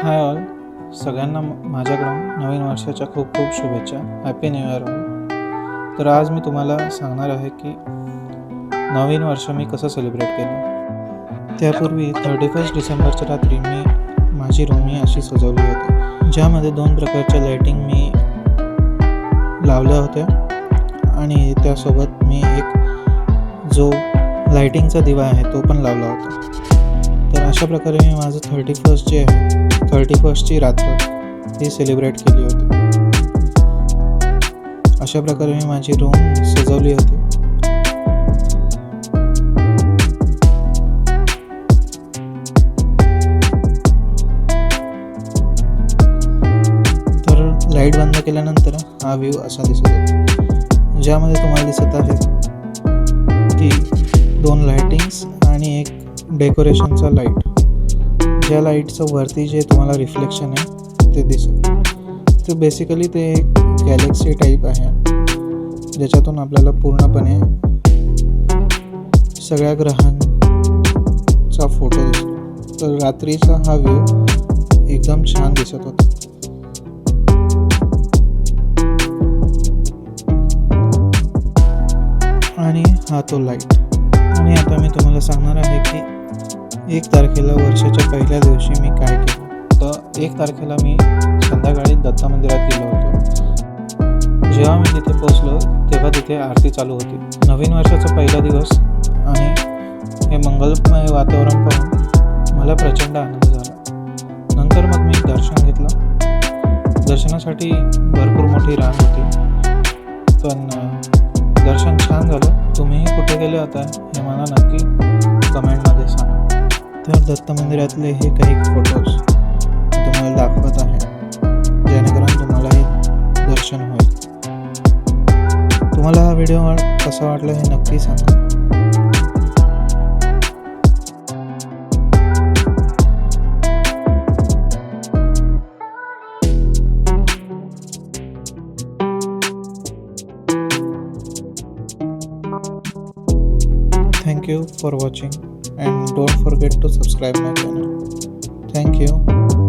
Hi all, सगळ्यांना माझ्याकडून नवीन वर्षाच्या खूप खूप शुभेच्छा. Happy new year all. तर आज मी तुम्हाला सांगणार आहे की नवीन वर्ष मी कसं सेलिब्रेट केलं. त्यापूर्वी 31 डिसेंबरच्या रात्री मी माझी रूम मी अशी सजवली होती, ज्यामध्ये 2 प्रकारच्या लाईटिंग मी लावल्या होत्या आणि त्यासोबत मी एक जो लाईटिंगचा दिवा आहे तो पण लावला होता. तर अशा प्रकारे मी माझं 31 जे आहे 31ची रात्र ही सेलिब्रेट केली होती. अशा प्रकारे मी माझी रूम सजवली होती. तर लाईट बंद केल्यानंतर हा व्ह्यू असा दिसत होता, ज्यामध्ये तुम्हाला दिसत आहे की 2 लाईटिंग्स आणि एक डेकोरेशनचा लाईट. ज्या लाईटचं वरती जे तुम्हाला रिफ्लेक्शन आहे ते दिसत, तर बेसिकली ते एक गॅलेक्सी टाईप आहे, ज्याच्यातून आपल्याला पूर्णपणे सगळ्या ग्रहांचा फोटो दिसतो. तर रात्रीचा हा व्ह्यू एकदम छान दिसत होता. आणि हा तो लाईट. आणि आता मी तुम्हाला सांगणार आहे की 1 तारखेला वर्षाच्या पहिल्या दिवशी मी काय केलं. तर 1 तारखेला मी संध्याकाळी दत्त मंदिरात गेलो होतो. जेव्हा मी तिथे पोचलो तेव्हा तिथे आरती चालू होती. नवीन वर्षाचा पहिला दिवस आणि हे मंगलमय वातावरण पाहून मला प्रचंड आनंद झाला. नंतर मग मी दर्शन घेतलं. दर्शनासाठी भरपूर मोठी रांग होती, पण दर्शन छान झालं. तुम्हीही कुठे गेले होता हे मला नक्की कमेंटमध्ये सांगा. तर दत्त मंदिरातले हे काही फोटोज तुम्हाला दाखवत आहे, जेणेकरून तुम्हालाही दर्शन होईल. तुम्हाला हा व्हिडिओ कसा वाटला हे नक्की सांगा. Thank you for watching and don't forget to subscribe my channel. Thank you.